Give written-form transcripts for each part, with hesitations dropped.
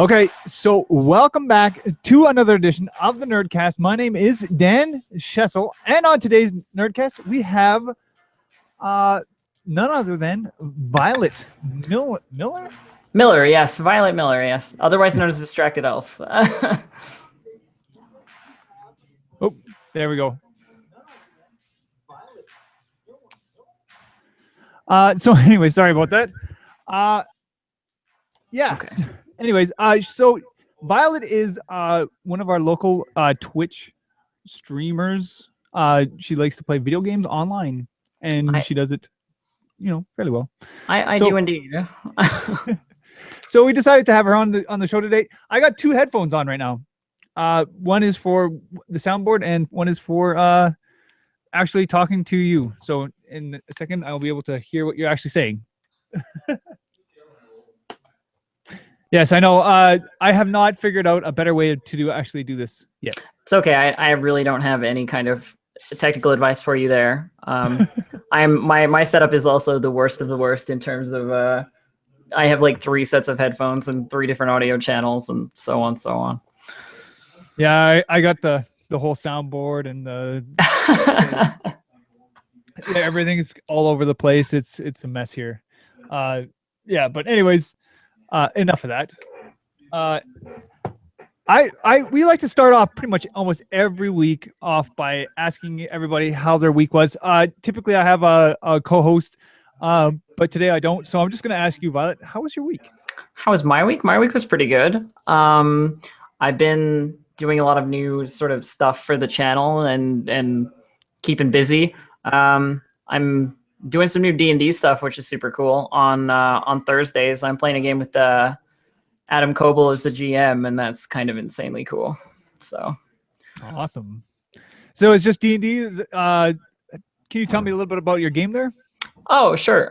Okay, so welcome back to another edition of the Nerdcast. My name is Dan Schessel, and on today's Nerdcast, we have none other than Violet Miller. Miller, yes. Violet Miller, yes. Otherwise known as Distracted Elf. Oh, there we go. So anyway, sorry about that. Yes. Okay. Anyways, so Violet is one of our local Twitch streamers. She likes to play video games online, and she does it, fairly well. I So- do indeed. So we decided to have her on the show today. I got two headphones on right now. One is for the soundboard, and one is for actually talking to you. So in a second, I'll be able to hear what you're actually saying. Yes, I know. I have not figured out a better way to actually do this yet. It's okay. I really don't have any kind of technical advice for you there. My setup is also the worst of the worst in terms of I have like 3 sets of headphones and 3 different audio channels and so on. Yeah, I got the whole soundboard and everything is all over the place. It's a mess here. Yeah, but anyways, enough of that. We like to start off pretty much almost every week off by asking everybody how their week was. Typically, I have a co-host, but today I don't. So I'm just going to ask you, Violet, how was your week? How was my week? My week was pretty good. I've been doing a lot of new sort of stuff for the channel and keeping busy. I'm doing some new D&D stuff, which is super cool. On Thursdays, I'm playing a game with Adam Coble as the GM, and that's kind of insanely cool. So awesome. So it's just D&D. Can you tell me a little bit about your game there? Oh, sure.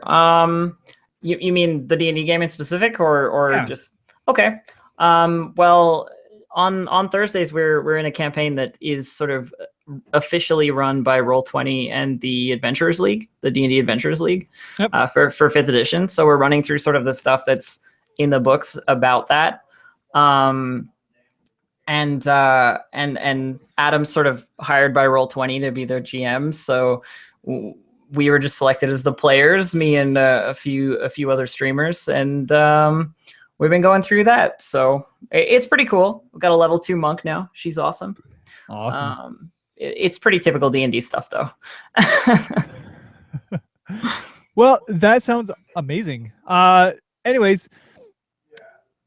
You mean the D&D game in specific, or Yeah. just okay? Well, on Thursdays we're in a campaign that is sort of officially run by Roll20 and the Adventurers League, the D&D Adventurers League, Yep. for 5th edition. So we're running through sort of the stuff that's in the books about that. And Adam's sort of hired by Roll20 to be their GM. So we were just selected as the players, me and a few other streamers, and we've been going through that. So it's pretty cool. We've got a level 2 monk now. She's awesome. Awesome. It's pretty typical D&D stuff, though. Well, that sounds amazing. Anyways,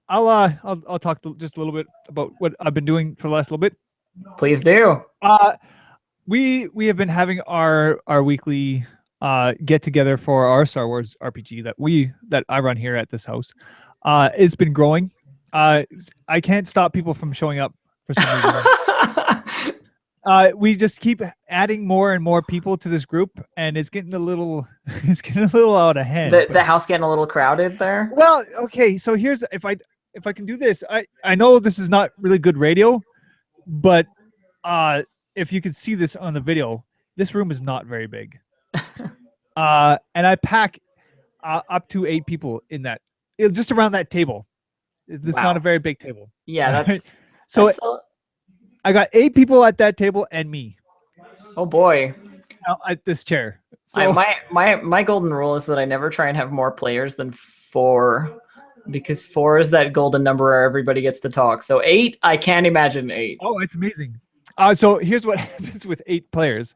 I'll talk just a little bit about what I've been doing for the last little bit. Please do. We have been having our weekly get together for our Star Wars RPG that I run here at this house. It's been growing. I can't stop people from showing up for some reason. We just keep adding more and more people to this group, and it's getting a little out of hand. The house getting a little crowded there. Well, okay, so here's if I can do this. I know this is not really good radio, but if you can see this on the video, this room is not very big. And I pack up to 8 people in that, just around that table. It's Wow. not a very big table. Yeah, that's so. that's I got 8 people at that table and me. oh boy. At this chair. So, My golden rule is that I never try and have more players than 4, because 4 is that golden number where everybody gets to talk. So 8, I can't imagine 8. oh, it's amazing. So here's what happens with 8 players.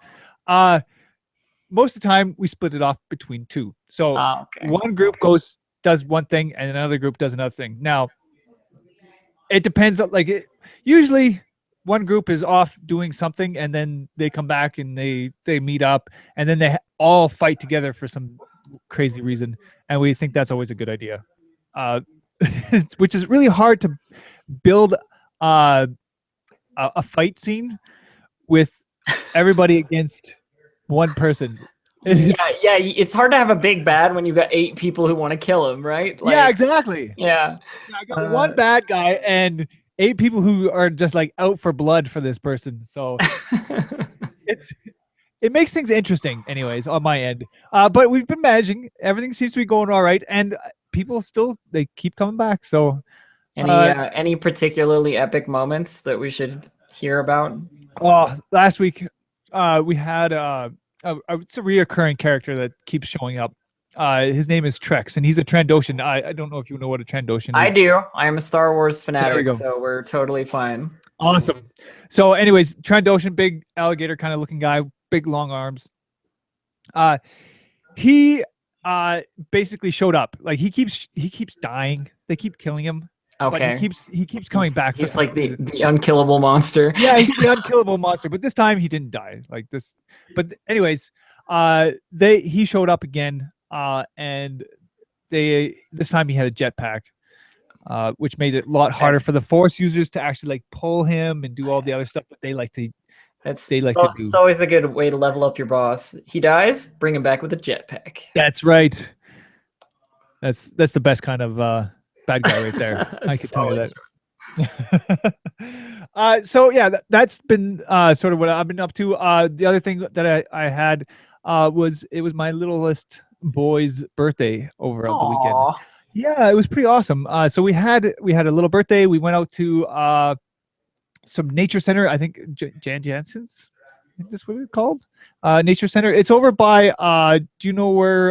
Most of the time we split it off between 2. So Okay. one group does one thing and another group does another thing. Now, it depends. Usually one group is off doing something, and then they come back and they meet up, and then they all fight together for some crazy reason, and we think that's always a good idea. Which is really hard to build a fight scene with everybody against one person. Yeah, it's hard to have a big bad when you've got 8 people who want to kill him, right? Yeah, exactly. Yeah. I got one bad guy and 8 people who are just like out for blood for this person. So it makes things interesting, anyways, on my end. But we've been managing. Everything seems to be going all right, and people still they keep coming back. So Any particularly epic moments that we should hear about? Last week, we had it's a reoccurring character that keeps showing up. His name is Trex, and he's a Trandoshan. I don't know if you know what a Trandoshan I is. do. I am a Star Wars There we fanatic, go. so we're totally fine. Awesome. So, anyways, Trandoshan, big alligator kind of looking guy, big long arms. He basically showed up. Like he keeps dying. They keep killing him. But Okay. he keeps coming back for He's some like the reason. unkillable monster. Yeah, he's the unkillable monster. But this time he didn't die. Like this. But anyways, he showed up again. And this time he had a jetpack. Which made it a lot harder for the Force users to actually like pull him and do all the other stuff that they like to. It's to do. It's always a good way to level up your boss. He dies, bring him back with a jetpack. That's right. That's the best kind of bad guy right there. I can tell you that. So yeah, that's been sort of what I've been up to. The other thing that I had was my littlest boy's birthday over the weekend. Yeah, it was pretty awesome. So we had a little birthday. We went out to some nature center. I think Jan Jansen's. I think that's what it's called. Nature center. It's over by. Do you know where?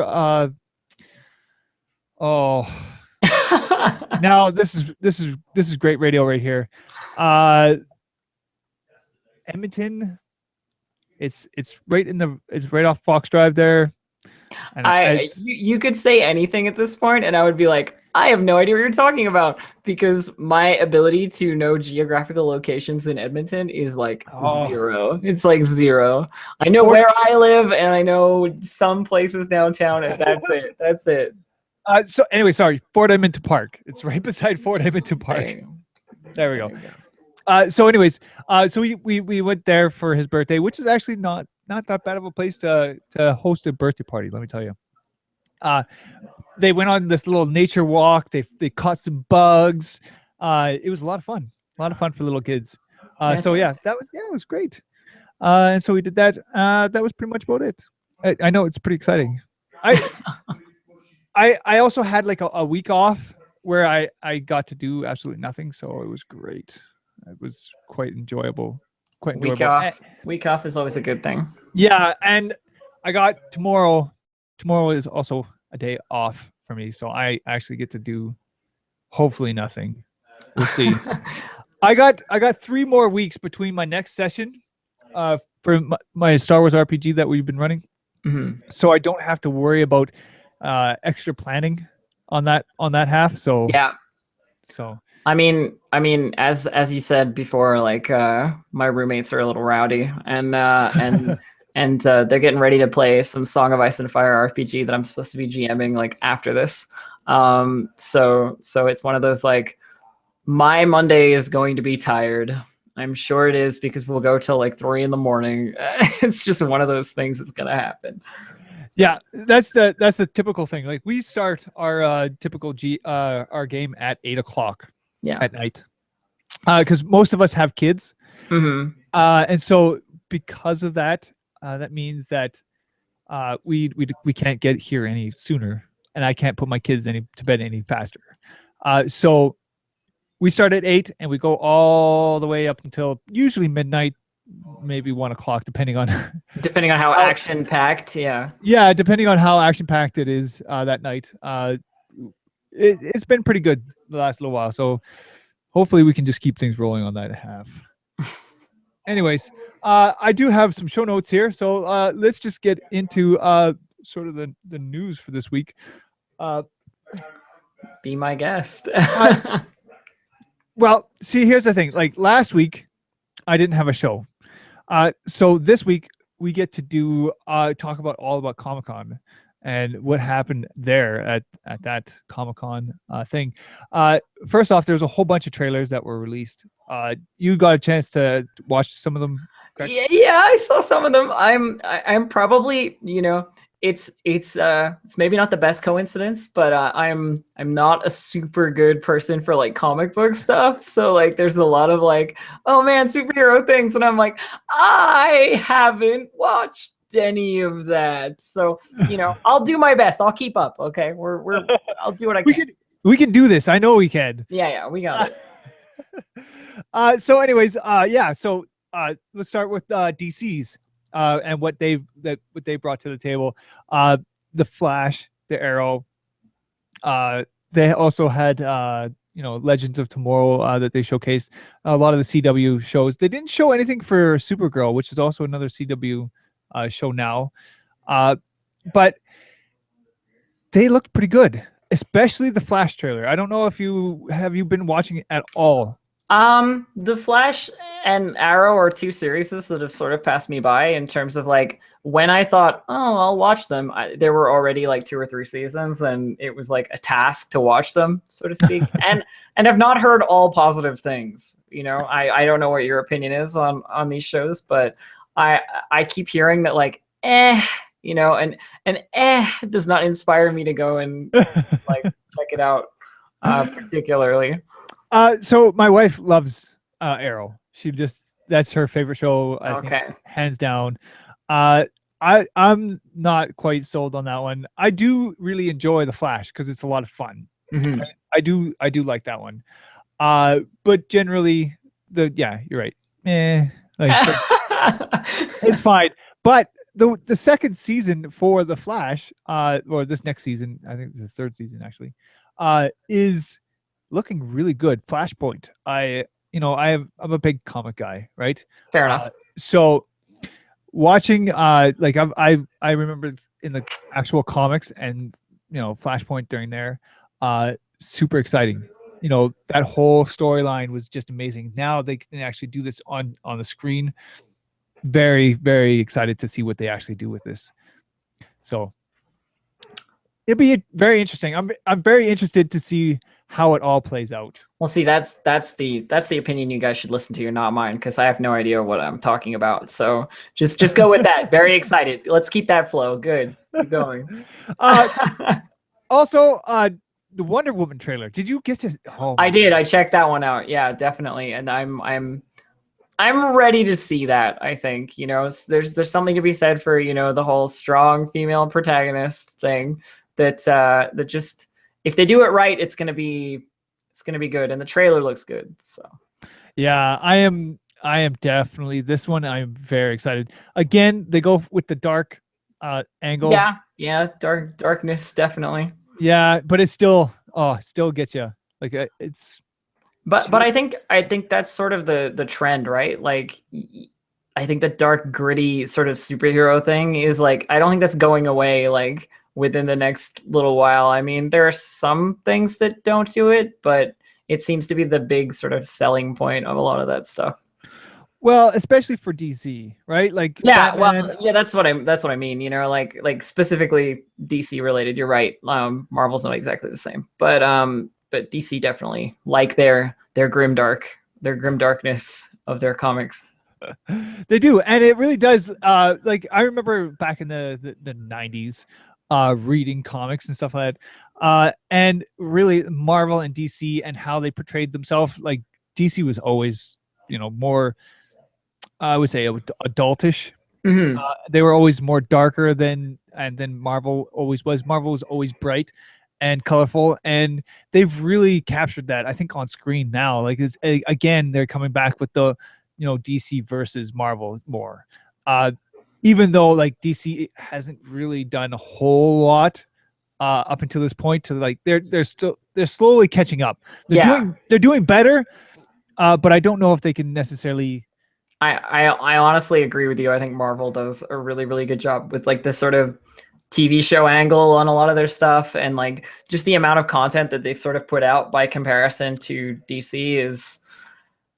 Now this is great radio right here. Edmonton. It's right off Fox Drive there. And you could say anything at this point, and I would be like, I have no idea what you're talking about, because my ability to know geographical locations in Edmonton is like zero. It's like zero. I know where I live, and I know some places downtown, and that's it. That's it. So anyway, sorry, Fort Edmonton Park. It's right beside Fort Edmonton Park. There we go. So anyways, so we went there for his birthday, which is actually not that bad of a place to host a birthday party, let me tell you. They went on this little nature walk. They caught some bugs. It was a lot of fun for little kids. So yeah, it was great. And so we did that. That was pretty much about it. I know it's pretty exciting. I also had like a week off where I got to do absolutely nothing, so it was great. It was quite enjoyable. Week off is always a good thing. Yeah, and I got tomorrow. Tomorrow is also a day off for me, so I actually get to do hopefully nothing. We'll see. I got 3 more weeks between my next session for my Star Wars RPG that we've been running. Mm-hmm. So I don't have to worry about extra planning on that half. So yeah. So I mean, as you said before, like my roommates are a little rowdy, and they're getting ready to play some Song of Ice and Fire RPG that I'm supposed to be GMing like after this. So it's one of those like, my Monday is going to be tired. I'm sure it is, because we'll go till like 3 a.m. It's just one of those things that's gonna happen. Yeah, that's the typical thing. Like we start our typical our game at 8:00. At night, because most of us have kids. Mm-hmm. And so because of that, that means that we can't get here any sooner, and I can't put my kids to bed any faster. So we start at 8 and we go all the way up until usually midnight, maybe 1:00, depending on how action packed. Yeah, depending on how action packed it is that night. It's been pretty good the last little while, so hopefully we can just keep things rolling on that half. Anyways, I do have some show notes here, so let's just get into sort of the news for this week. Be my guest. Well, see, here's the thing. Like last week, I didn't have a show, so this week we get to do talk all about Comic-Con and what happened there at that Comic-Con thing. First off, there's a whole bunch of trailers that were released. You got a chance to watch some of them, correct? Yeah, I saw some of them. I'm probably, it's maybe not the best coincidence, but I'm not a super good person for like comic book stuff. So like there's a lot of like, oh man, superhero things, and I'm like, I haven't watched any of that. So I'll do my best. I'll keep up. Okay, I'll do what I can. We can do this. I know we can. Yeah, we got it. So anyways, yeah, so let's start with DC's and what they brought to the table. The Flash, the Arrow, they also had Legends of Tomorrow that they showcased. A lot of the CW shows. They didn't show anything for Supergirl, which is also another CW show now. But they looked pretty good, especially the Flash trailer. I don't know if you been watching it at all. The Flash and Arrow are two series that have sort of passed me by in terms of like when I thought, oh, I'll watch them. There were already like 2 or 3 seasons, and it was like a task to watch them, so to speak. and I've not heard all positive things. I don't know what your opinion is on these shows, but I keep hearing that like and does not inspire me to go and like check it out particularly. So my wife loves Arrow. That's her favorite show. I think hands down. I'm not quite sold on that one. I do really enjoy the Flash because it's a lot of fun. Mm-hmm. I do like that one. But generally, you're right. It's fine. But the second season for the Flash, or this next season, I think it's the third season actually, is looking really good. Flashpoint. I'm a big comic guy, right? Fair enough. So watching like I remember in the actual comics and Flashpoint during there, super exciting. That whole storyline was just amazing. Now they can actually do this on the screen. Very, very excited to see what they actually do with this. So it'll be very interesting. I'm very interested to see how it all plays out. Well, see, that's the opinion you guys should listen to, not mine, because I have no idea what I'm talking about. So just go with that. Very excited. Let's keep that flow. Good. Keep going. Also, the Wonder Woman trailer. Did you get to? Oh, I did. I checked that one out. Yeah, definitely. And I'm ready to see that. I think there's something to be said for the whole strong female protagonist thing. That just, if they do it right, it's gonna be good, and the trailer looks good. So yeah, I am definitely, this one I'm very excited. Again, they go with the dark angle. Yeah, darkness definitely. Yeah, but it still gets you. Like it's. But I think that's sort of the trend, right? Like I think the dark, gritty sort of superhero thing is like, I don't think that's going away like within the next little while. I mean, there are some things that don't do it, but it seems to be the big sort of selling point of a lot of that stuff. Well, especially for DC, right? Like Batman. That's what I mean. Like specifically DC related. You're right. Marvel's not exactly the same, but DC definitely like their grim darkness of their comics. They do, and it really does. Like I remember back in the 90s, reading comics and stuff like that, and really Marvel and DC and how they portrayed themselves. Like DC was always, more, I would say, adultish. Mm-hmm. They were always more darker than Marvel always was. Marvel was always bright and colorful, and they've really captured that, I think, on screen now. Like it's again, they're coming back with the DC versus Marvel more. Even though like DC hasn't really done a whole lot up until this point, to like they're slowly catching up. They're doing better, but I don't know if they can necessarily. I honestly agree with you. I think Marvel does a really, really good job with like this sort of TV show angle on a lot of their stuff, and like just the amount of content that they've sort of put out by comparison to DC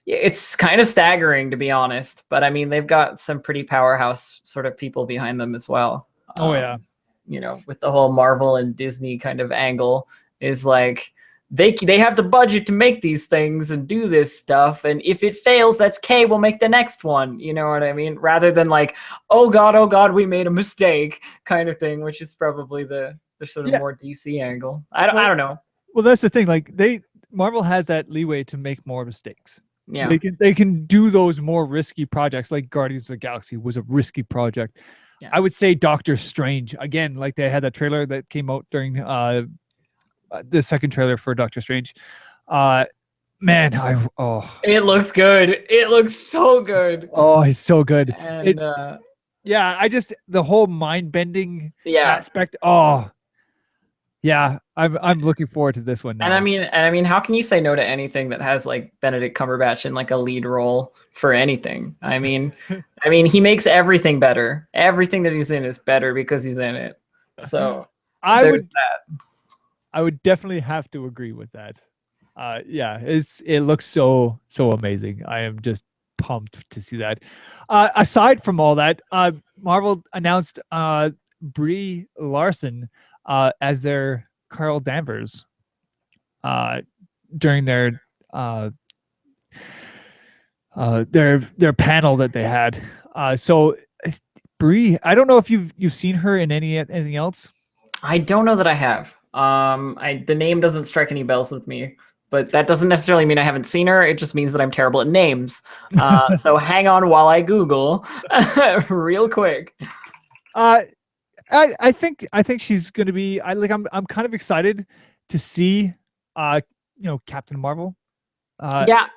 it's kind of staggering, to be honest. But I mean, they've got some pretty powerhouse sort of people behind them as well. Oh yeah. With the whole Marvel and Disney kind of angle, is like they have the budget to make these things and do this stuff, and if it fails, that's okay, we'll make the next one. You know what I mean? Rather than like, oh god, we made a mistake kind of thing, which is probably the sort of more DC angle. I don't know. Well, that's the thing. Like Marvel has that leeway to make more mistakes. Yeah, they can do those more risky projects. Like Guardians of the Galaxy was a risky project. Yeah. I would say Doctor Strange, again, like they had that trailer that came out during the second trailer for Doctor Strange. Uh, man, It looks good. It looks so good. it's so good. And Yeah, I just the whole mind bending yeah. aspect. Oh, yeah, I'm looking forward to this one now. And I mean, how can you say no to anything that has like Benedict Cumberbatch in like a lead role for anything? I mean, he makes everything better. Everything that he's in is better because he's in it. So I there's would that. I would definitely have to agree with that. Yeah, it looks so amazing. I am just pumped to see that. Aside from all that, Marvel announced Brie Larson as their Carl Danvers during uh, their panel that they had. So Brie, I don't know if you've seen her in anything else. I don't know that I have. The name doesn't strike any bells with me, but that doesn't necessarily mean I haven't seen her. It just means that I'm terrible at names. So hang on while I Google real quick. I think she's gonna be. I'm kind of excited to see, Captain Marvel. Yeah.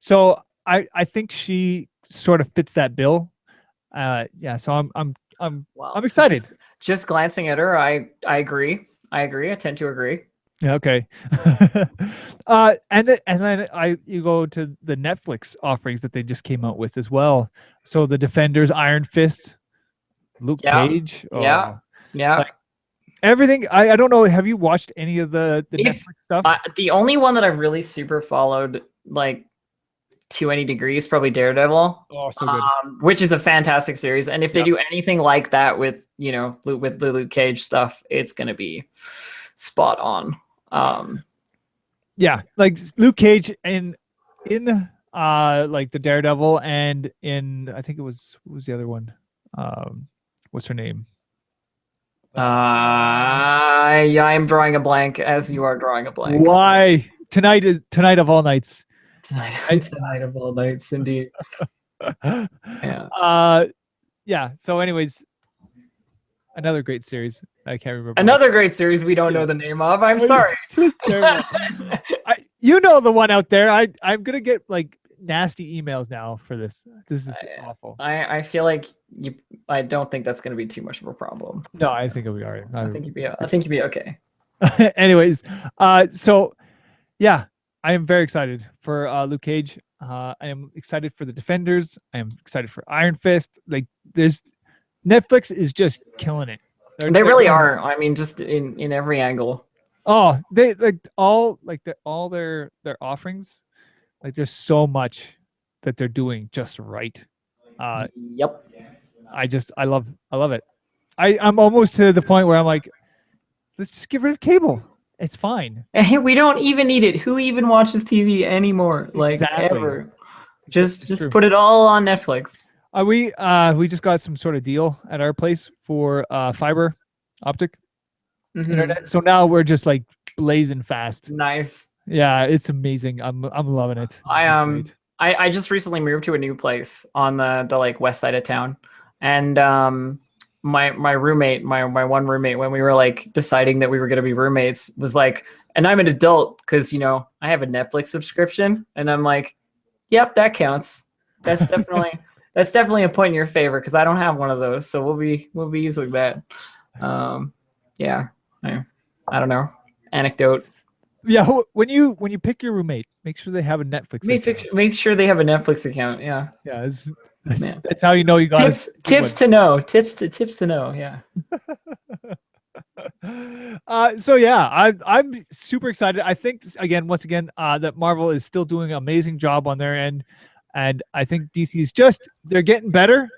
So I think she sort of fits that bill. Yeah. So I'm excited. Just glancing at her, I agree. I tend to agree. Yeah, okay. And then you go to the Netflix offerings that they just came out with as well. So the Defenders, Iron Fist, Luke Cage. Yeah. Like, everything. I don't know. Have you watched any of the Netflix stuff? The only one that I've really super followed, like to any degree, is probably Daredevil. Oh, so good. Which is a fantastic series. And if they do anything like that with with the Luke Cage stuff, it's gonna be spot on. Yeah, like Luke Cage in like the Daredevil, and in I think it was what was the other one? What's her name? Yeah, I'm drawing a blank as you are drawing a blank. Why tonight of all nights? Tonight of all nights, indeed. Yeah. Yeah. So, anyways, another great series. I can't remember. Another great series we don't know the name of. I'm sorry. You know the one out there. I'm gonna get like nasty emails now for this. This is awful. I feel like I don't think that's gonna be too much of a problem. No, I think it'll be all right. I think you'd be okay. Anyways, so yeah, I am very excited for Luke Cage. I am excited for the Defenders. I am excited for Iron Fist. Like, Netflix is just killing it. They really are. I mean, just in every angle. Oh, they all their offerings. Like, there's so much that they're doing just right. Yep. I love it. I'm almost to the point where I'm like, let's just get rid of cable. It's fine. We don't even need it. Who even watches TV anymore? Like, ever? Just put it all on Netflix. We just got some sort of deal at our place for fiber optic internet. So now we're just like blazing fast. Nice. Yeah, it's amazing. I'm loving it. I just recently moved to a new place on the like west side of town, and my roommate, my one roommate, when we were like deciding that we were gonna be roommates, was like, and I'm an adult because I have a Netflix subscription, and I'm like, yep, that counts. That's definitely a point in your favor because I don't have one of those, so we'll be using that. Yeah, I don't know. Anecdote. Yeah, when you pick your roommate, make sure they have a Netflix account. Make sure they have a Netflix account. Yeah. Yeah, that's how you know you got tips to know. Tips to know. Yeah. So yeah, I'm super excited. I think once again that Marvel is still doing an amazing job on their end, and I think DC's they're getting better,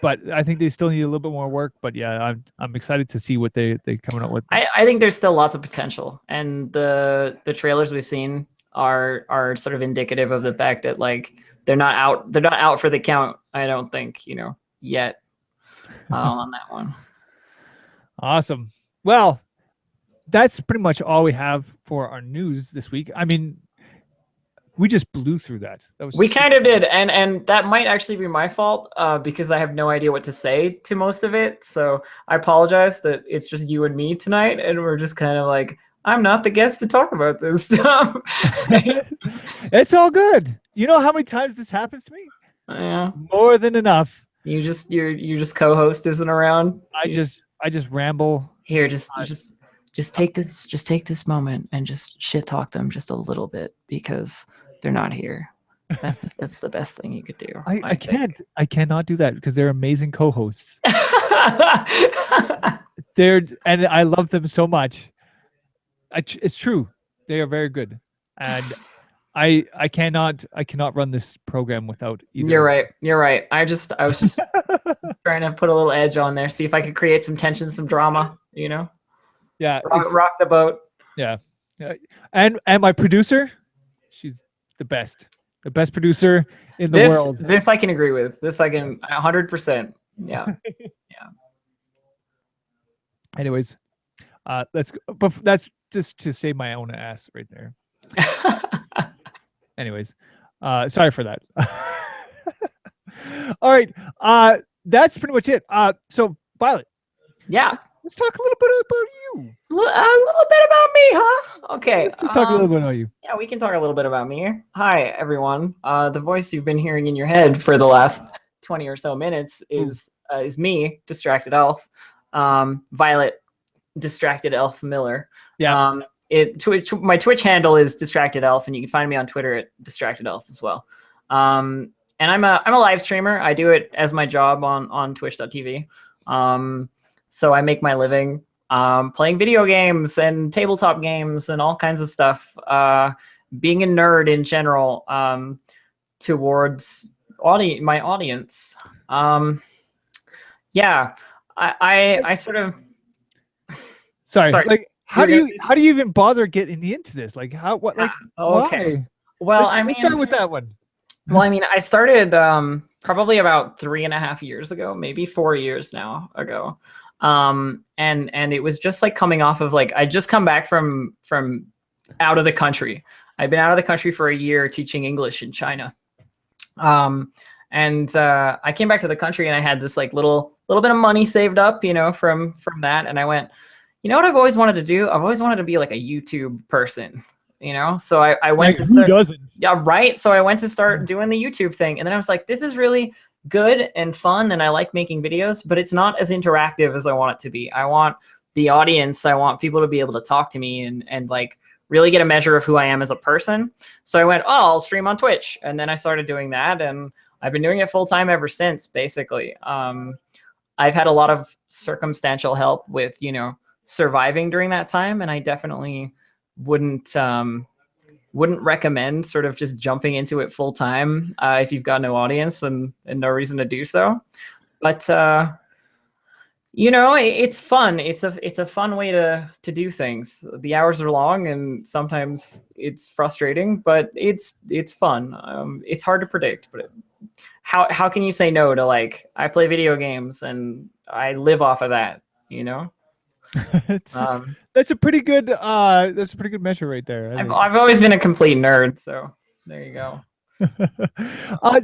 but I think they still need a little bit more work. But yeah, I'm excited to see what they coming up with. I think there's still lots of potential, and the trailers we've seen are sort of indicative of the fact that like they're not out for the count. I don't think yet on that one. Awesome. Well, that's pretty much all we have for our news this week. I mean, we just blew through that. That was We super kind of did, fast. and that might actually be my fault because I have no idea what to say to most of it. So I apologize that it's just you and me tonight, and we're just kind of like, I'm not the guest to talk about this stuff. It's all good. You know how many times this happens to me? Yeah, More than enough. you just co-host isn't around. I just ramble. Here, Uh, just take this moment and just shit talk them just a little bit because they're not here. That's the best thing you could do, I think. I cannot do that because they're amazing co-hosts. And I love them so much. It's true. They are very good. And I cannot run this program without either You're of right. You're right. I was just them. trying to put a little edge on there, see if I could create some tension, some drama, Yeah, rock the boat. yeah. Yeah. And my producer, she's the best. The best producer in the world. This I can agree with. This I can 100%. Yeah. Anyways, let's go. But that's just to save my own ass right there. Anyways, sorry for that. All right. That's pretty much it. So Violet, Yeah. let's talk a little bit about you. A little bit about me, huh? Okay. Let's just talk a little bit about you. Yeah, we can talk a little bit about me. Hi, everyone. The voice you've been hearing in your head for the last 20 or so minutes is me, Distracted Elf. Violet, Distracted Elf Miller. Yeah. My Twitch handle is Distracted Elf, and you can find me on Twitter at Distracted Elf as well. And I'm a live streamer. I do it as my job on Twitch.tv. So I make my living playing video games and tabletop games and all kinds of stuff. Being a nerd in general towards my audience. Yeah, I sort of. Sorry. Like, how do you even bother getting into this? Like, okay. Why? Well, let's start with that one. Well, I mean, I started probably about 3.5 years ago, maybe 4 years now ago. And it was just like coming off of like I just come back from out of the country. I've been out of the country for a year teaching English in China. And I came back to the country and I had this like little bit of money saved up, from that. And I went, you know what I've always wanted to do? I've always wanted to be like a YouTube person. So I went to start. Who doesn't? Yeah, right. So I went to start doing the YouTube thing, and then I was like, this is really good and fun, and I like making videos, but it's not as interactive as I want it to be. I want the audience. I want people to be able to talk to me and like really get a measure of who I am as a person. So I went, I'll stream on Twitch, and then I started doing that, and I've been doing it full time ever since. Basically, I've had a lot of circumstantial help with surviving during that time, and I definitely wouldn't recommend sort of just jumping into it full time if you've got no audience and no reason to do so. But it's fun. It's a fun way to do things. The hours are long and sometimes it's frustrating, but it's fun. It's hard to predict, but how can you say no to like I play video games and I live off of that, That's a pretty good measure right there. I've always been a complete nerd, so there you go.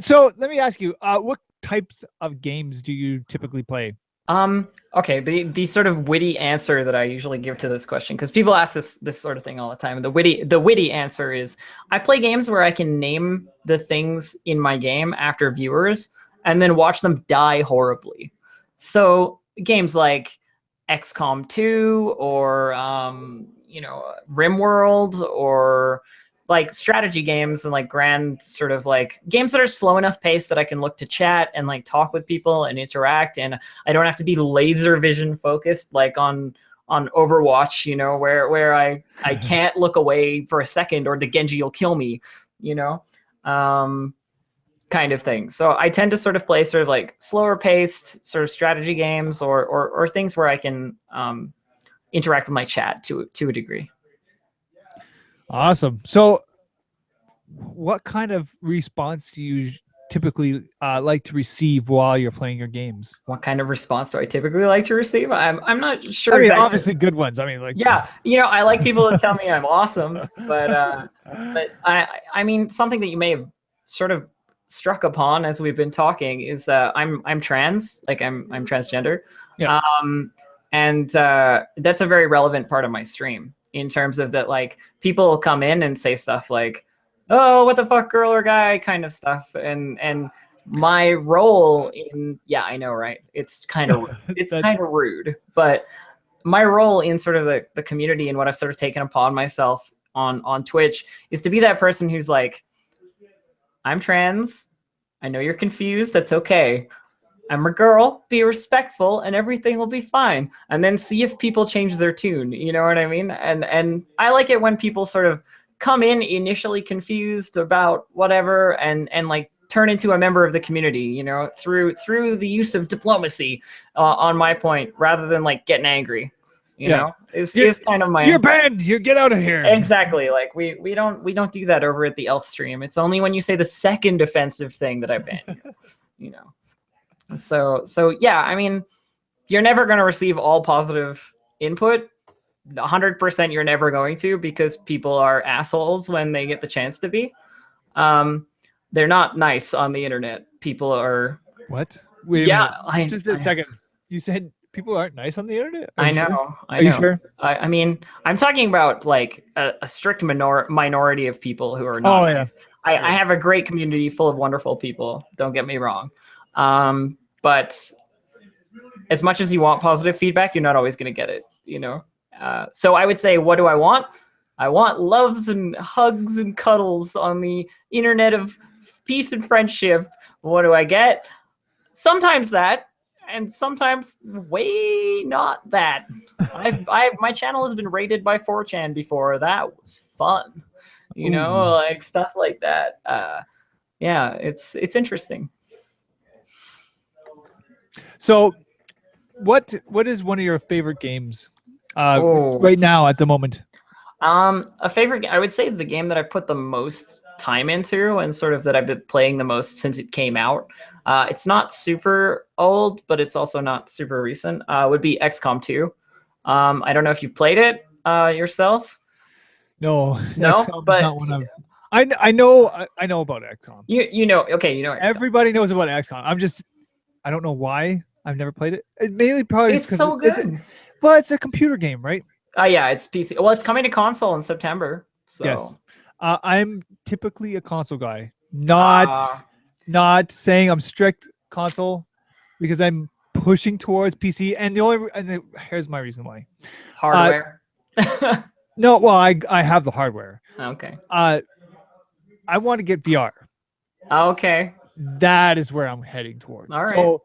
So let me ask you, what types of games do you typically play? Okay, the sort of witty answer that I usually give to this question, because people ask this sort of thing all the time, and the witty answer is I play games where I can name the things in my game after viewers and then watch them die horribly. So games like XCOM 2 or RimWorld or like strategy games and like grand sort of like games that are slow enough pace that I can look to chat and like talk with people and interact, and I don't have to be laser vision focused like on Overwatch, where I can't look away for a second or the Genji will kill me, kind of thing. So I tend to sort of play sort of like slower paced sort of strategy games or things where I can interact with my chat to a degree. Awesome. So what kind of response do you typically like to receive while you're playing your games? What kind of response do I typically like to receive? I'm not sure I mean, exactly. obviously good ones. I mean, like, Yeah, I like people to tell me I'm awesome, but I mean something that you may have sort of struck upon as we've been talking is I'm trans, like I'm transgender. Yeah. And that's a very relevant part of my stream in terms of that, like people will come in and say stuff like, "Oh, what the fuck, girl or guy," kind of stuff, and my role in, yeah, I know, right? It's kind of rude, but my role in sort of the community and what I've sort of taken upon myself on Twitch is to be that person who's like, I'm trans. I know you're confused. That's okay. I'm a girl. Be respectful, and everything will be fine. And then see if people change their tune. You know what I mean? And I like it when people sort of come in initially confused about whatever, and like turn into a member of the community. Through the use of diplomacy. On my point, rather than like getting angry. Is kind of my. You're banned. You get out of here. Exactly. Like we don't do that over at the Elf stream. It's only when you say the second offensive thing that I ban you. So yeah, I mean, you're never going to receive all positive input. 100% you're never going to, because people are assholes when they get the chance to be. They're not nice on the internet. People are. What? Wait yeah, a minute. Just a second. You said people aren't nice on the internet? I know. Sure? Are you sure? I mean, I'm talking about like a strict minority of people who are not nice. I have a great community full of wonderful people. Don't get me wrong. But as much as you want positive feedback, you're not always going to get it, So I would say, what do I want? I want loves and hugs and cuddles on the internet of peace and friendship. What do I get? Sometimes that, and sometimes way not that. My channel has been rated by 4chan before. That was fun, like stuff like that. Yeah, it's interesting. So, what is one of your favorite games right now at the moment? A favorite, I would say the game that I've put the most time into and sort of that I've been playing the most since it came out. It's not super old, but it's also not super recent. Would be XCOM 2. I don't know if you've played it yourself. No, XCOM but not one of. I know about XCOM. Okay, XCOM. Everybody knows about XCOM. I don't know why I've never played it. It mainly probably it's so good. It's a computer game, right? Yeah, it's PC. Well, it's coming to console in September. So. Yes, I'm typically a console guy. Not saying I'm strict console, because I'm pushing towards PC. And here's my reason why. Hardware. No, well, I have the hardware. Okay. I want to get VR. Okay. That is where I'm heading towards. All right. So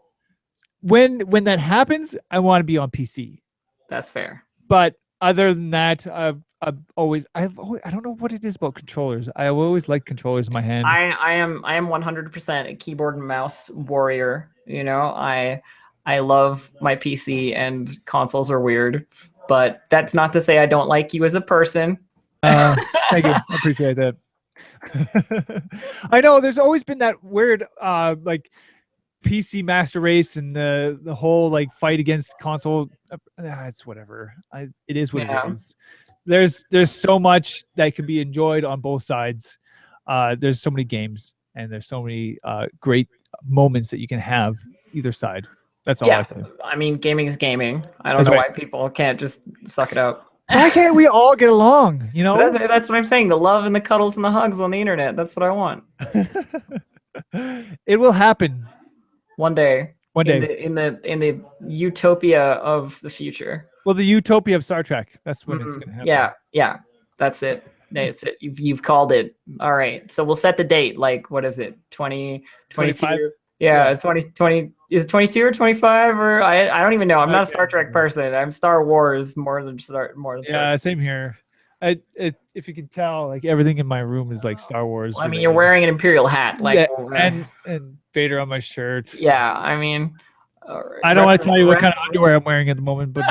when that happens, I want to be on PC. That's fair. But other than that, I don't know what it is about controllers. I always like controllers in my hand. I am 100% a keyboard and mouse warrior. I love my PC, and consoles are weird, but that's not to say I don't like you as a person. Thank you. I appreciate that. I know there's always been that weird like PC master race and the whole like fight against console. It's whatever. It is what it is. There's so much that can be enjoyed on both sides. There's so many games, and there's so many great moments that you can have either side. That's all I say. I mean, gaming is gaming. I don't know why people can't just suck it up. Why can't we all get along? That's what I'm saying. The love and the cuddles and the hugs on the internet. That's what I want. It will happen one day. In the utopia of the future. Well, the utopia of Star Trek. That's when it's gonna happen. Yeah. That's it. That's it. You've called it. All right. So we'll set the date. Like, what is it? 2022. Yeah, it's 2020. Is it 22 or 25 or I don't even know. I'm not a Star Trek person. I'm Star Wars more than Star. Yeah, same here. If you can tell, like everything in my room is like Star Wars. Well, I mean, you're wearing an Imperial hat, like and Vader on my shirt. Yeah, I mean, right. I don't want to tell you what kind of underwear I'm wearing at the moment, but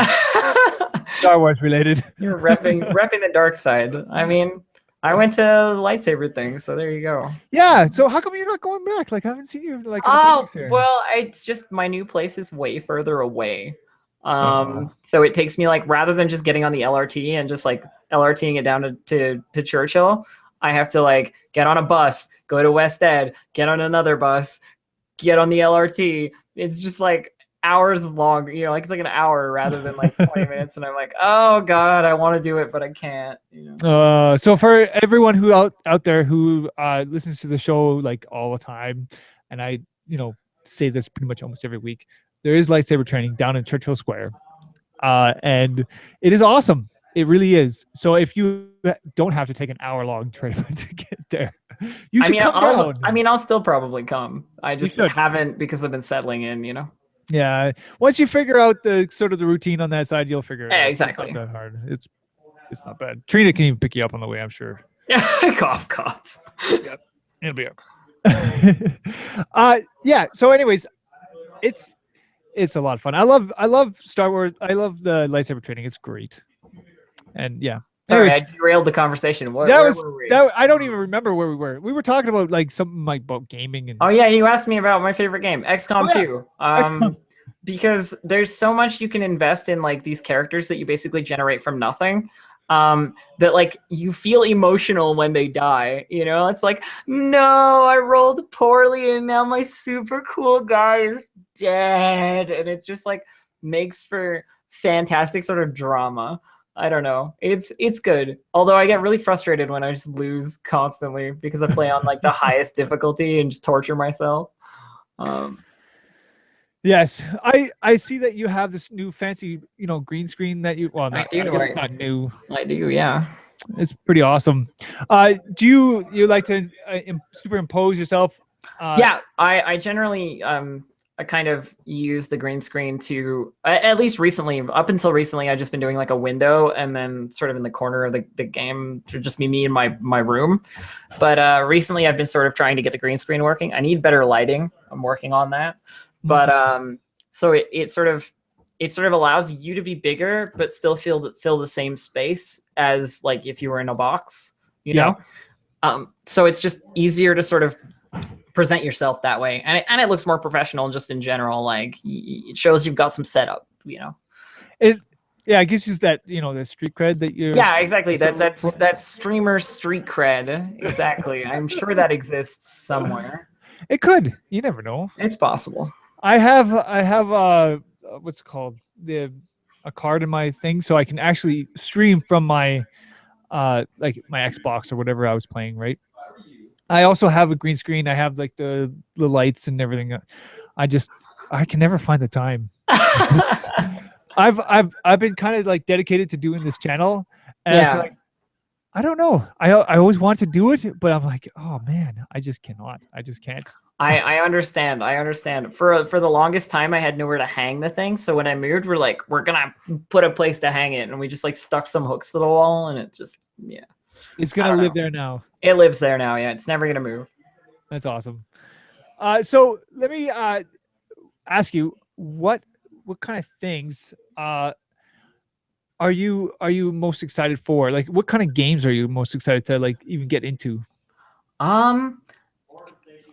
Star Wars related. You're repping the dark side. I mean, I went to the lightsaber thing, so there you go. Yeah. So how come you're not going back? Like I haven't seen you like in a couple Oh, weeks here. well, it's just my new place is way further away. Oh. So it takes me like rather than just getting on the LRT and just like LRTing it down to Churchill, I have to like get on a bus, go to West Ed, get on another bus, get on the LRT. It's just like hours long, like it's like an hour rather than like 20 minutes. And I'm like, oh God, I want to do it, but I can't. So for everyone who out there who listens to the show like all the time, and I say this pretty much almost every week, there is lightsaber training down in Churchill Square, and it is awesome. It really is. So if you don't have to take an hour-long train to get there, you should come down. I'll still probably come. I just should. haven't because I've been settling in. Yeah. Once you figure out the sort of the routine on that side, you'll figure it out. Exactly. It's not that hard. It's not bad. Trina can even pick you up on the way, I'm sure. Cough, cough. Yep. It'll be up. Yeah. So anyways, it's a lot of fun. I love Star Wars. I love the lightsaber training. It's great. And yeah. Sorry, anyways, I derailed the conversation. Where were we? I don't even remember where we were. We were talking about like something like about gaming and. Oh yeah, you asked me about my favorite game, XCOM 2. XCOM. Because there's so much you can invest in like these characters that you basically generate from nothing. That like you feel emotional when they die. It's like, no, I rolled poorly and now my super cool guy is dead, and it's just like makes for fantastic sort of drama. I don't know. It's good. Although I get really frustrated when I just lose constantly because I play on like the highest difficulty and just torture myself. Yes, I see that you have this new fancy, green screen that you. Well, not, I guess it's not new. I do, yeah. It's pretty awesome. Do you like to superimpose yourself? Yeah, I generally I kind of use the green screen to, at least recently, up until recently, I've just been doing like a window and then sort of in the corner of the game to just be me in my room. But recently I've been sort of trying to get the green screen working. I need better lighting. I'm working on that. But so it sort of allows you to be bigger, but still fill the same space as like if you were in a box, you know? So it's just easier to sort of present yourself that way, and it looks more professional just in general. Like it shows you've got some setup. It gives you that the street cred that you're. Yeah, exactly. That's streamer street cred. Exactly. I'm sure that exists somewhere. It could. You never know. It's possible. I have what's it called, a card in my thing, so I can actually stream from my like my Xbox or whatever I was playing, right? I also have a green screen. I have like the lights and everything. I can never find the time. I've been kind of like dedicated to doing this channel, and it's like, I don't know. I always want to do it, but I'm like, oh man, I just cannot. I just can't. I understand. For the longest time, I had nowhere to hang the thing. So when I moved, we're gonna put a place to hang it, and we just like stuck some hooks to the wall, and it just It's gonna live there now. It lives there now. Yeah, it's never gonna move. That's awesome. So let me ask you, what kind of things are you most excited for? Like, what kind of games are you most excited to like even get into?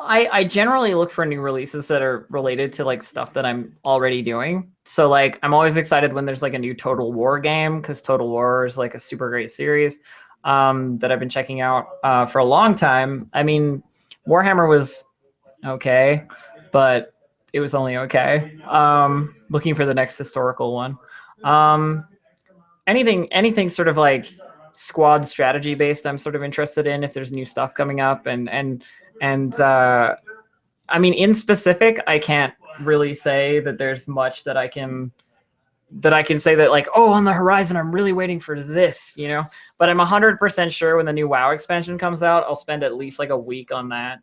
I generally look for new releases that are related to like stuff that I'm already doing. So like I'm always excited when there's like a new Total War game, because Total War is like a super great series that I've been checking out for a long time. I mean, Warhammer was okay, but it was only okay. Looking for the next historical one. Anything sort of like squad strategy based, I'm sort of interested in if there's new stuff coming up, and I mean, in specific, I can't really say that there's much that I can say that like, oh, on the horizon, I'm really waiting for this, but I'm 100% sure when the new WoW expansion comes out, I'll spend at least like a week on that,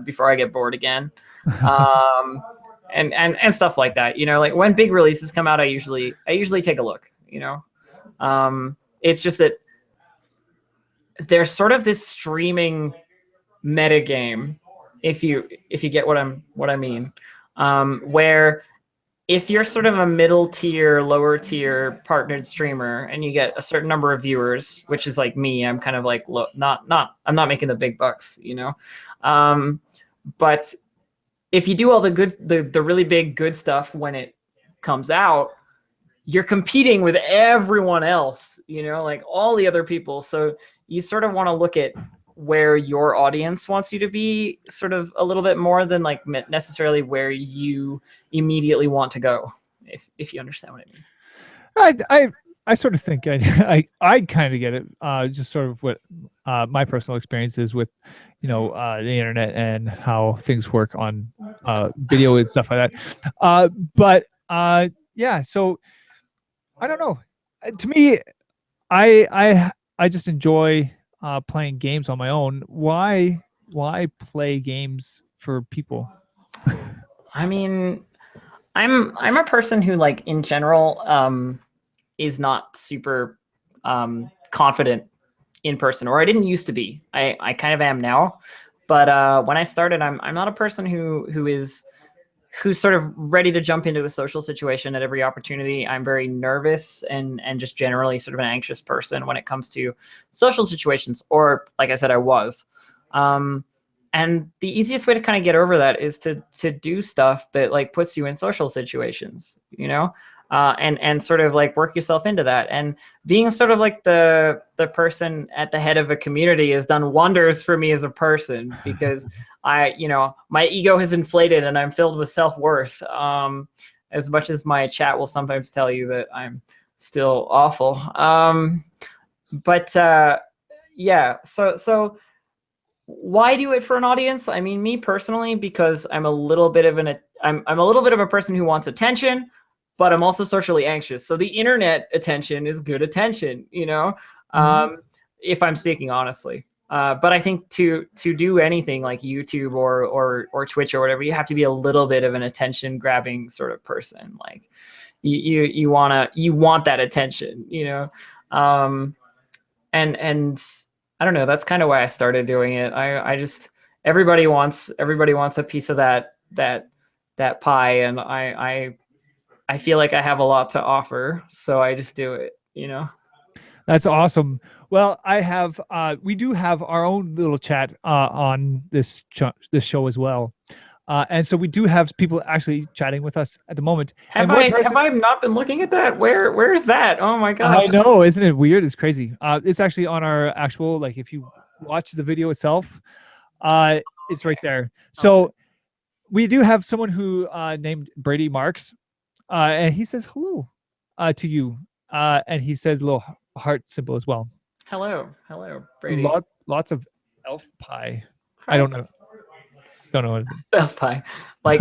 before I get bored again. And stuff like that, like when big releases come out, I usually take a look, it's just that there's sort of this streaming metagame, if you get what I mean, where if you're sort of a middle tier, lower tier partnered streamer and you get a certain number of viewers, which is like me, I'm kind of like I'm not making the big bucks, you know. But if you do all the good, the really big good stuff when it comes out, you're competing with everyone else, you know, like all the other people. So you sort of want to look at where your audience wants you to be sort of a little bit more than like necessarily where you immediately want to go, if you understand what I mean. I sort of think I kind of get it. Just sort of what my personal experience is with, the internet and how things work on video and stuff like that. But yeah, so I don't know. To me, I just enjoy playing games on my own. Why play games for people? I mean, I'm a person who, like, in general, is not super confident in person, or I didn't used to be. I kind of am now, but when I started, I'm not a person who's sort of ready to jump into a social situation at every opportunity. I'm very nervous and just generally sort of an anxious person when it comes to social situations, or like I said, I was. And the easiest way to kind of get over that is to do stuff that like puts you in social situations, you know, and sort of like work yourself into that. And being sort of like the person at the head of a community has done wonders for me as a person, because my ego has inflated and I'm filled with self-worth. As much as my chat will sometimes tell you that I'm still awful. But yeah, so why do it for an audience? I mean, me personally, because I'm a little bit of I'm a little bit of a person who wants attention, but I'm also socially anxious. So the internet attention is good attention, you know, if I'm speaking honestly. But I think to do anything like YouTube or Twitch or whatever, you have to be a little bit of an attention grabbing sort of person. Like you want that attention, you know. And I don't know, that's kind of why I started doing it. I just everybody wants a piece of that pie, and I feel like I have a lot to offer, so I just do it, you know. That's awesome. Well, we do have our own little chat on this show as well. And so we do have people actually chatting with us at the moment. Have I not been looking at that? Where's that? Oh my gosh. I know, isn't it weird? It's crazy. It's actually on our actual, like, if you watch the video itself, it's right there. So we do have someone who named Brady Marks, and he says hello to you, and he says a little heart symbol as well. Hello, Brady. Lots of elf pie. I don't know. Don't know what it is. Elf pie, like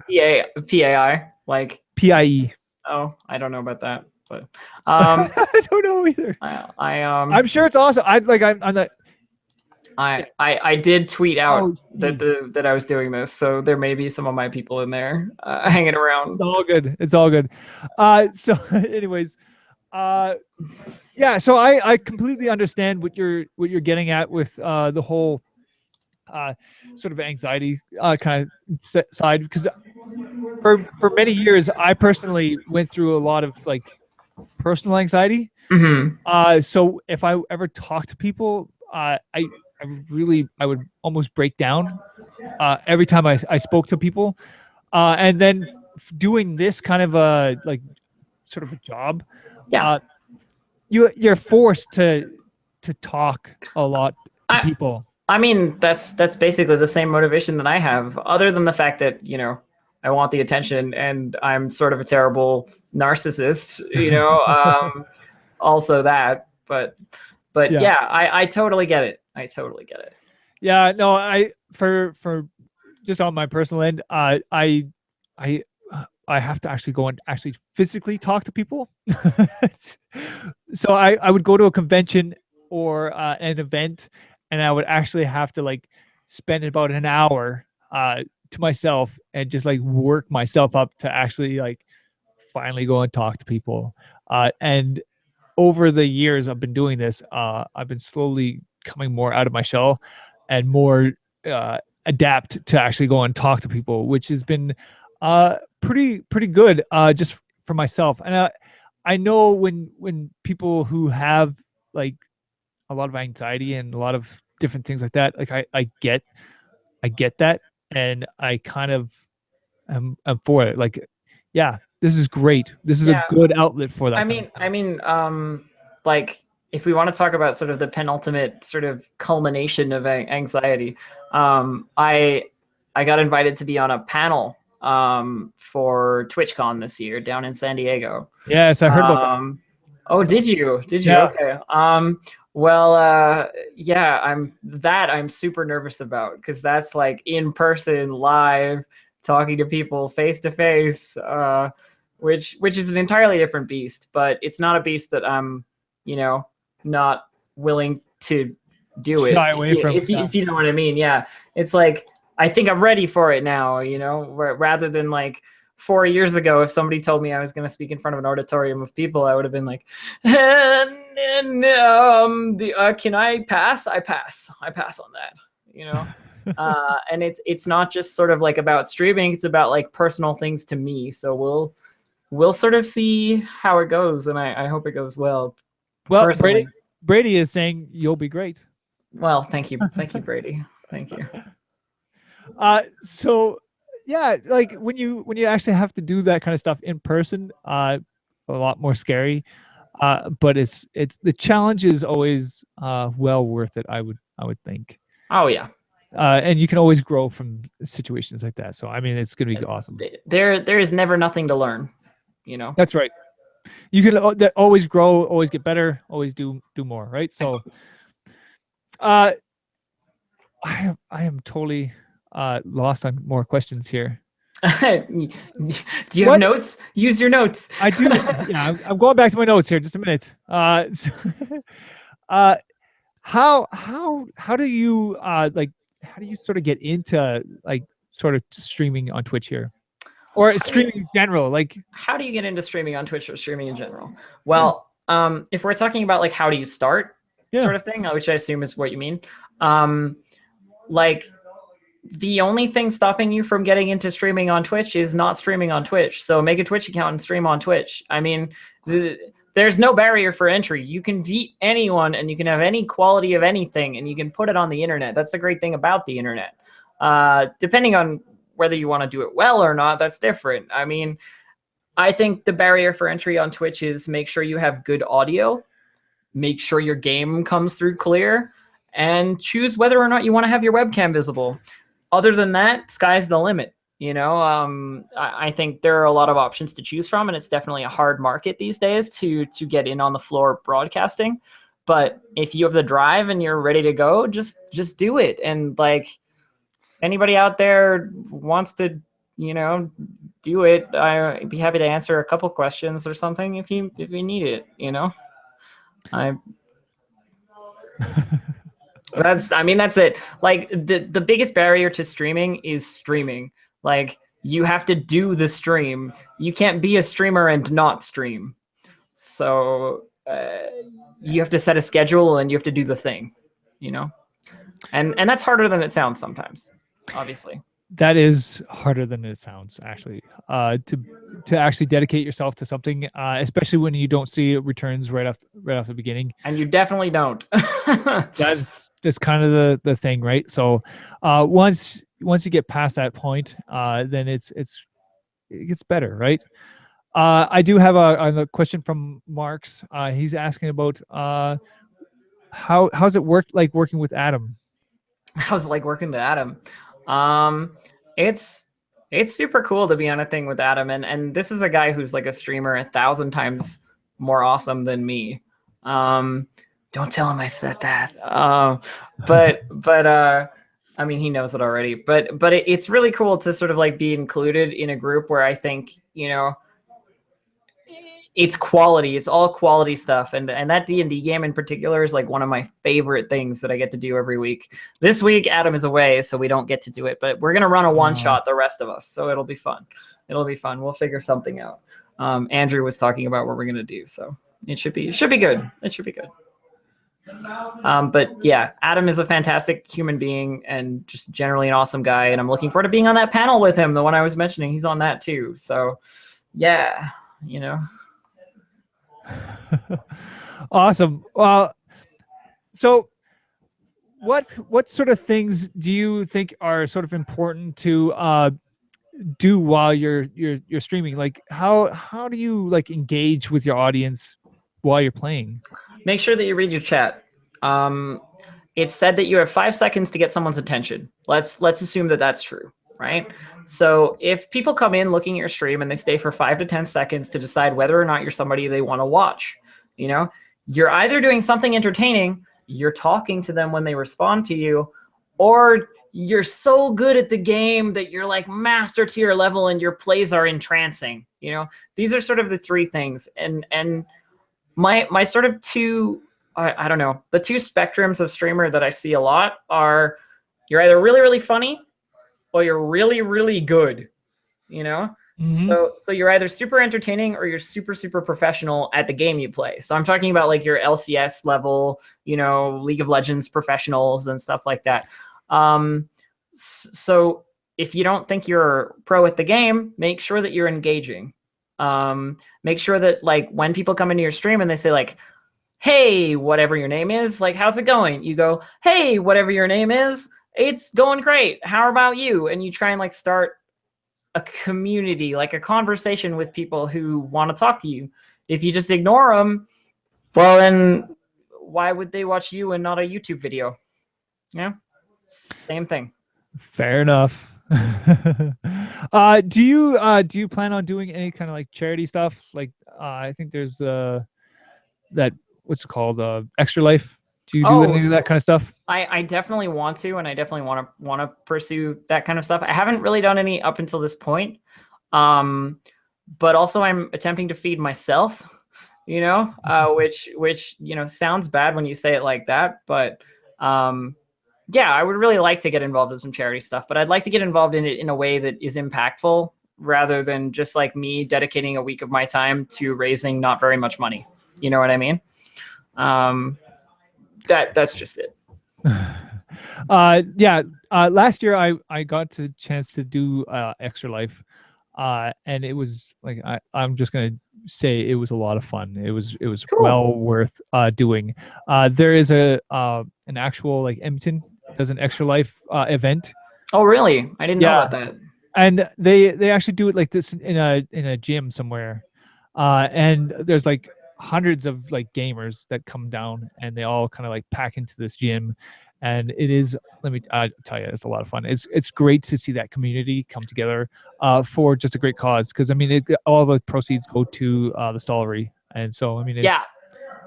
PAI, like PIE. Oh, I don't know about that, but I don't know either. I'm sure it's awesome. I'm not. I did tweet out that I was doing this, so there may be some of my people in there hanging around. It's all good. It's all good. So, anyways, yeah. So I completely understand what you're getting at with the whole sort of anxiety kind of side, because for many years I personally went through a lot of like personal anxiety. So if I ever talk to people, I would almost break down every time I spoke to people, and then doing this kind of a like sort of a job, you're forced to talk a lot to people. I mean, that's basically the same motivation that I have, other than the fact that, you know, I want the attention and I'm sort of a terrible narcissist, you know. Also that, but yeah, I totally get it. I totally get it. Yeah, no, I for just on my personal end, I have to actually go and actually physically talk to people. So I would go to a convention or an event, and I would actually have to like spend about an hour to myself and just like work myself up to actually like finally go and talk to people. And over the years I've been doing this, I've been slowly coming more out of my shell and more adapt to actually go and talk to people, which has been Pretty good. Just for myself, and I know when people who have like a lot of anxiety and a lot of different things like that, like I get that, and I kind of am for it. Like, yeah, this is great. This is a Yeah, good outlet for that I kind of mean, stuff. like if we want to talk about sort of the penultimate sort of culmination of anxiety, I got invited to be on a panel for TwitchCon this year down in San Diego. Yes, I heard about that. Oh, did you? Did you? Yeah. Okay. Well, yeah, I'm super nervous about because that's like in person, live, talking to people face to face, which is an entirely different beast. But it's not a beast that I'm, you know, not willing to do it. Shy away from. Yeah. If you know what I mean, yeah. It's like I think I'm ready for it now. Rather than like 4 years ago, if somebody told me I was going to speak in front of an auditorium of people, I would have been like, can I pass? I pass. I pass on that. You know, and it's not just sort of like about streaming; it's about like personal things to me. So we'll sort of see how it goes, and I hope it goes well. Well, Brady Personally, Brady is saying you'll be great. well, thank you, Brady, thank you. So yeah, like when you actually have to do that kind of stuff in person, a lot more scary. But it's the challenge is always well worth it. I would think. Oh yeah, And you can always grow from situations like that. So I mean, it's gonna be awesome. there is never nothing to learn. You know. That's right. You can always grow, always get better, always do more. Right. So, uh, I am totally lost on more questions here. Do you have What notes? Use your notes. I do, yeah, I'm going back to my notes here. Just a minute. Uh, how do you like how do you sort of get into like sort of streaming on Twitch here or How do you streaming in general? Like, how do you get into streaming on Twitch or streaming in general? yeah, Well, if we're talking about like how do you start yeah, sort of thing, which I assume is what you mean, um, like the only thing stopping you from getting into streaming on Twitch is not streaming on Twitch. So make a Twitch account and stream on Twitch. I mean, there's no barrier for entry. You can beat anyone and you can have any quality of anything and you can put it on the internet. That's the great thing about the internet. Depending on whether you want to do it well or not, that's different. I mean, I think the barrier for entry on Twitch is make sure you have good audio, make sure your game comes through clear, and choose whether or not you want to have your webcam visible. Other than that, sky's the limit. I think there are a lot of options to choose from, and it's definitely a hard market these days to get in on the floor broadcasting. But if you have the drive and you're ready to go, just do it. And like anybody out there wants to, do it, I'd be happy to answer a couple questions or something if you need it. I that's it. Like the biggest barrier to streaming is streaming. Like you have to do the stream. You can't be a streamer and not stream. So you have to set a schedule and you have to do the thing, you know. And that's harder than it sounds sometimes, obviously. that is harder than it sounds actually. To actually dedicate yourself to something, especially when you don't see returns right off the beginning. And you definitely don't. That's kind of the thing, right? So once you get past that point, then it gets better, right? I do have a question from Marks. He's asking about how's it working with Adam? How's it like working with Adam? Um, it's it's super cool to be on a thing with Adam, and this is a guy who's like a streamer 1,000 times more awesome than me. Don't tell him I said that. But I mean he knows it already. But it's really cool to sort of like be included in a group where I think it's quality. It's all quality stuff, and that D&D game in particular is like one of my favorite things that I get to do every week. This week Adam is away, so we don't get to do it, but we're gonna run a one shot, the rest of us, so it'll be fun. We'll figure something out. Andrew was talking about what we're gonna do, so it should be good. But yeah, Adam is a fantastic human being and just generally an awesome guy. And I'm looking forward to being on that panel with him. The one I was mentioning, he's on that too. So yeah, you know. Awesome. So what sort of things do you think are sort of important to do while you're streaming? Like how do you like engage with your audience while you're playing? Make sure that you read your chat. Um, it's said that you have 5 seconds to get someone's attention. Let's assume that that's true, right? So if people come in looking at your stream and they stay for 5 to 10 seconds to decide whether or not you're somebody they want to watch, you know, you're either doing something entertaining, you're talking to them when they respond to you, or you're so good at the game that you're like master tier level and your plays are entrancing. You know, these are sort of the three things. And my sort of two, I don't know, the two spectrums of streamer that I see a lot are you're either really, really funny or you're really, really good, you know? Mm-hmm. So you're either super entertaining or you're super, super professional at the game you play. So I'm talking about like your LCS level, you know, League of Legends professionals and stuff like that. So if you don't think you're pro at the game, make sure that you're engaging. Make sure that like when people come into your stream and they say like, hey, whatever your name is, like, how's it going? You go, hey, whatever your name is, it's going great. How about you? And you try and like start a community, like a conversation with people who want to talk to you. If you just ignore them, well, then why would they watch you and not a YouTube video? Yeah, same thing. Fair enough. Do you plan on doing any kind of like charity stuff? Like I think there's that what's it called Extra Life. Do you do any of that kind of stuff? I definitely want to, and I definitely want to pursue that kind of stuff. I haven't really done any up until this point, but also I'm attempting to feed myself, you know, which you know sounds bad when you say it like that, but yeah, I would really like to get involved in some charity stuff, but I'd like to get involved in it in a way that is impactful rather than just like me dedicating a week of my time to raising not very much money. You know what I mean? That's just it. Yeah. Last year I got the chance to do Extra Life, and it was like I'm just gonna say it was a lot of fun. It was Cool. well worth doing. There is an actual like Edmonton does an Extra Life event. Oh, really? I didn't know about that. And they actually do it like this in a gym somewhere, and there's like hundreds of like gamers that come down and they all kind of like pack into this gym, and it is, let me tell you, it's a lot of fun. It's great to see that community come together for just a great cause, because I mean all the proceeds go to the stallery, and so I mean yeah,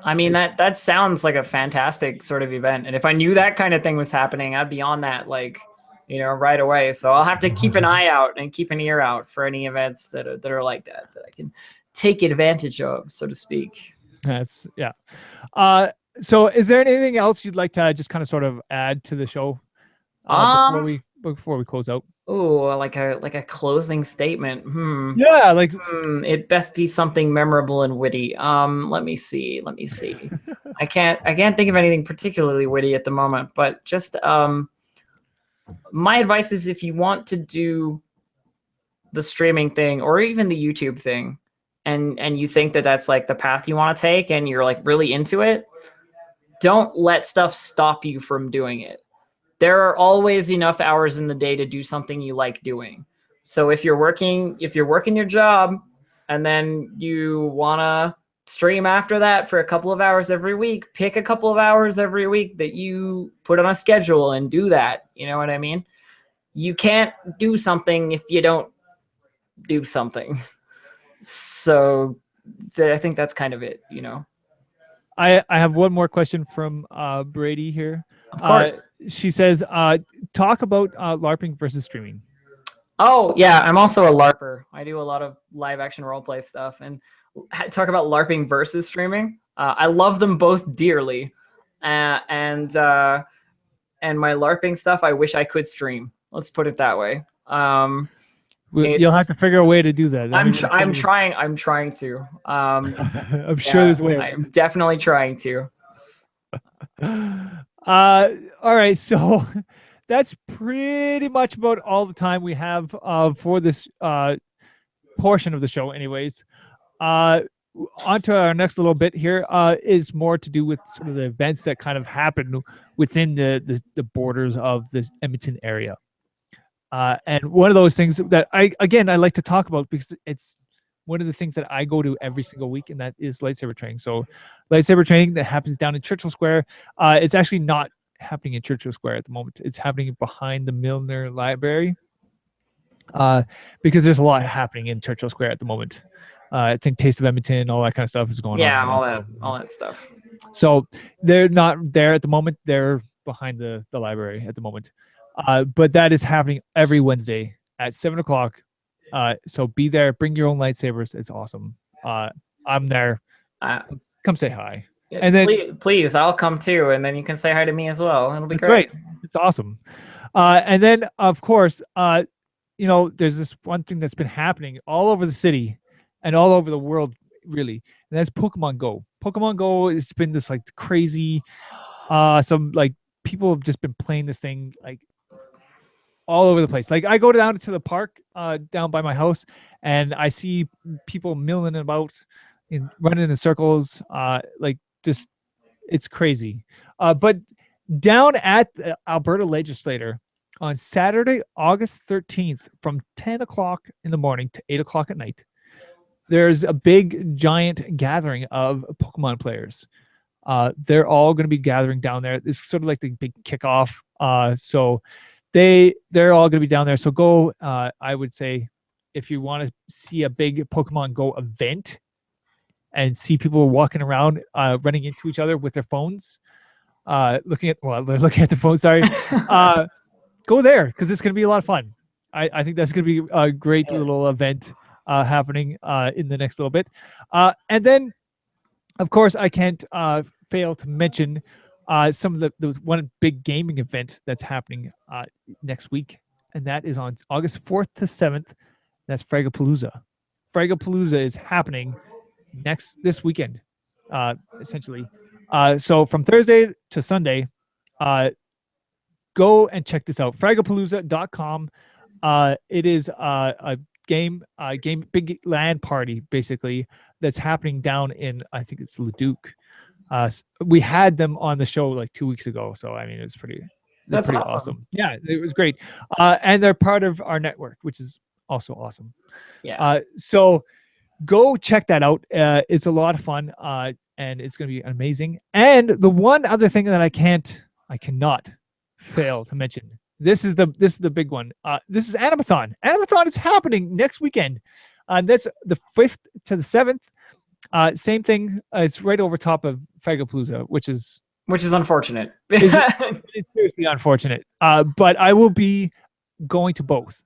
I mean that sounds like a fantastic sort of event, and if I knew that kind of thing was happening, I'd be on that like, you know, right away. So I'll have to keep an eye out and keep an ear out for any events that are like that I can take advantage of, so to speak. That's yeah. So is there anything else you'd like to just kind of sort of add to the show before we close out? Oh, like a closing statement. Yeah, like it best be something memorable and witty. Let me see. I can't think of anything particularly witty at the moment, but just my advice is if you want to do the streaming thing or even the YouTube thing, and you think that that's like the path you want to take and you're like really into it, don't let stuff stop you from doing it. There are always enough hours in the day to do something you like doing. So if you're working your job and then you want to stream after that for a couple of hours every week, pick a couple of hours every week that you put on a schedule and do that. You know what I mean? You can't do something if you don't do something. So I think that's kind of it, you know. I have one more question from Brady here. Of course. She says, talk about LARPing versus streaming. Oh, yeah, I'm also a LARPer. I do a lot of live action roleplay stuff, and talk about LARPing versus streaming. I love them both dearly, and my LARPing stuff, I wish I could stream. Let's put it that way. You'll have to figure a way to do that. I'm trying to. I'm sure there's a way. I'm definitely trying to. All right, so that's pretty much about all the time we have for this portion of the show, anyways. Uh, On to our next little bit here is more to do with sort of the events that kind of happen within the borders of this Edmonton area. And one of those things that I like to talk about because it's one of the things that I go to every single week, and that is lightsaber training. So, lightsaber training that happens down in Churchill Square. It's actually not happening in Churchill Square at the moment. It's happening behind the Milner Library, because there's a lot happening in Churchill Square at the moment. I think Taste of Edmonton, all that kind of stuff is going Yeah, on. all that stuff. So they're not there at the moment. They're behind the library at the moment. But that is happening every Wednesday at 7 o'clock. So be there. Bring your own lightsabers. It's awesome. I'm there. Uh, Come say hi. And then please, I'll come too, and then you can say hi to me as well. It'll be that's great. right. It's awesome. And then of course, there's this one thing that's been happening all over the city and all over the world, really, and that's Pokemon Go. Pokemon Go has been this like crazy. Some like people have just been playing this thing like all over the place. Like I go down to the park down by my house, and I see people milling about, running in circles. Like just it's crazy. But down at the Alberta Legislature on Saturday, August 13th, from 10 o'clock in the morning to 8 o'clock at night, there's a big, giant gathering of Pokemon players. They're all going to be gathering down there. It's sort of like the big kickoff. So they're all going to be down there. So go. I would say if you want to see a big Pokemon Go event and see people walking around, running into each other with their phones, they're looking at the phone. Sorry. Go there because it's going to be a lot of fun. I think that's going to be a great little event happening in the next little bit. And then, of course, I can't fail to mention some of the one big gaming event that's happening next week, and that is on August 4th to 7th. That's Fragapalooza. Fragapalooza is happening this weekend, essentially. So from Thursday to Sunday, go and check this out. Fragapalooza.com. It is a game big LAN party basically that's happening down in, I think it's Leduc. We had them on the show like 2 weeks ago, so I mean it's pretty awesome. Yeah, it was great. And they're part of our network, which is also awesome. Yeah. So go check that out. It's a lot of fun, and it's going to be amazing. And the one other thing that I cannot fail to mention. This is the big one. This is Animathon. Animathon is happening next weekend. That's the 5th to the 7th. Same thing. It's right over top of Fragapalooza, which is unfortunate. it's seriously unfortunate. But I will be going to both.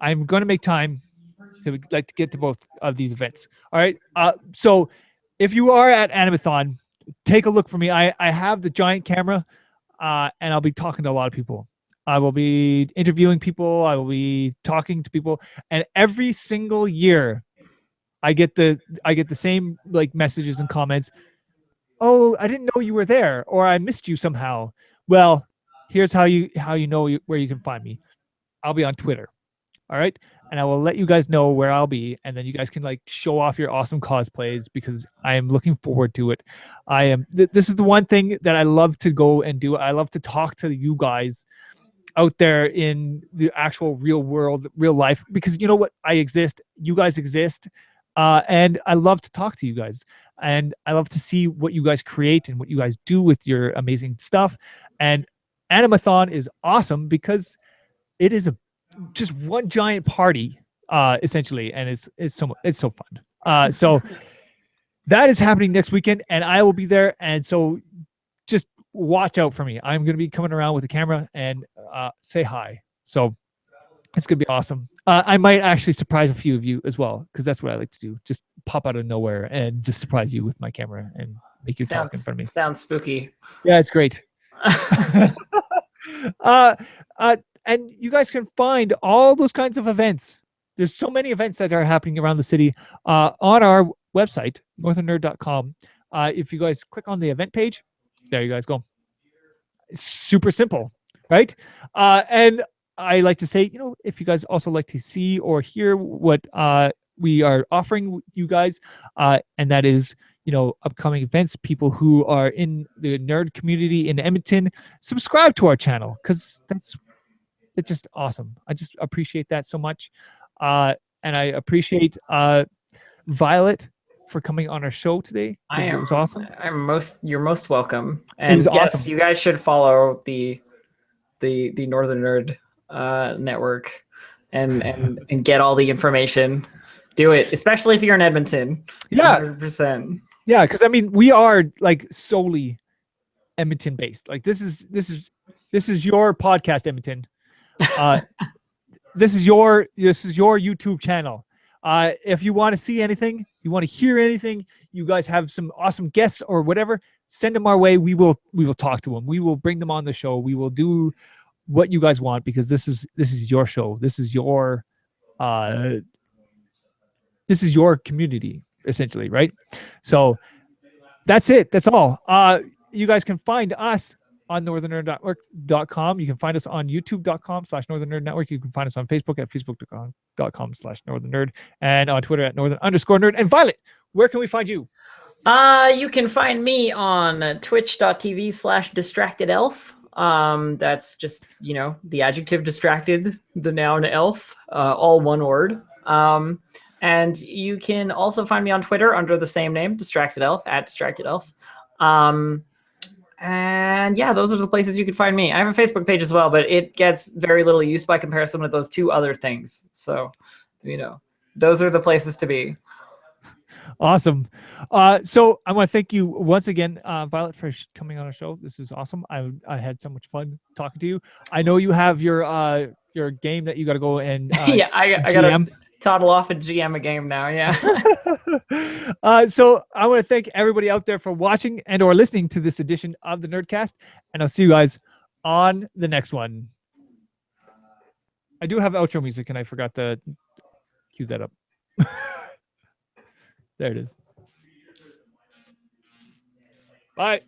I'm going to make time to get to both of these events. All right. So if you are at Animathon, take a look for me. I have the giant camera, and I'll be talking to a lot of people. I will be interviewing people. I will be talking to people, and every single year, I get the same like messages and comments. Oh, I didn't know you were there, or I missed you somehow. Well, here's how you know where you can find me. I'll be on Twitter. All right, and I will let you guys know where I'll be, and then you guys can like show off your awesome cosplays because I am looking forward to it. I am. This is the one thing that I love to go and do. I love to talk to you guys out there in the actual real world, real life, because you know what? I exist. You guys exist. And I love to talk to you guys, and I love to see what you guys create and what you guys do with your amazing stuff. And Animathon is awesome because it is just one giant party, essentially, and it's so fun. So that is happening next weekend, and I will be there. And so just watch out for me. I'm going to be coming around with the camera and say hi. So it's going to be awesome. I might actually surprise a few of you as well, because that's what I like to do. Just pop out of nowhere and just surprise you with my camera and make you talk in front of me. Sounds spooky. Yeah, it's great. And you guys can find all those kinds of events. There's so many events that are happening around the city on our website, northernnerd.com. If you guys click on the event page, There you guys go. Super simple, right? And I like to say, if you guys also like to see or hear what we are offering you guys, and that is, upcoming events, people who are in the nerd community in Edmonton, subscribe to our channel because it's just awesome. I just appreciate that so much. And I appreciate Violet for coming on our show today because it was awesome. You're most welcome. It was And yes, awesome. you guys should follow the Northern Nerd network and get all the information. Do it, especially if you're in Edmonton. Yeah. 100%. Yeah, because I mean, we are like solely Edmonton based. Like this is your podcast, Edmonton. This is your YouTube channel. If you want to see anything, you want to hear anything, you guys have some awesome guests or whatever, send them our way. We will talk to them. We will bring them on the show. We will do what you guys want because this is your show. This is your community essentially, right? So that's it. That's all. You guys can find us on northernnerdnetwork.com. You can find us on youtube.com/northernnerdnetwork. You can find us on Facebook at facebook.com/northernnerd and on Twitter at northern_nerd. And Violet, where can we find you? You can find me on twitch.tv/distractedelf. That's just, the adjective distracted, the noun elf, all one word. And you can also find me on Twitter under the same name, distractedelf, @distractedelf. And yeah, those are the places you can find me. I have a Facebook page as well, but it gets very little use by comparison with those two other things. So, those are the places to be. Awesome. So I want to thank you once again, Violet, for coming on our show. This is awesome. I had so much fun talking to you. I know you have your game that you got to go and yeah, I got to toddle off and GM a game now. Yeah. So I want to thank everybody out there for watching and or listening to this edition of the Nerdcast, and I'll see you guys on the next one. I do have outro music, and I forgot to cue that up. There it is. Bye.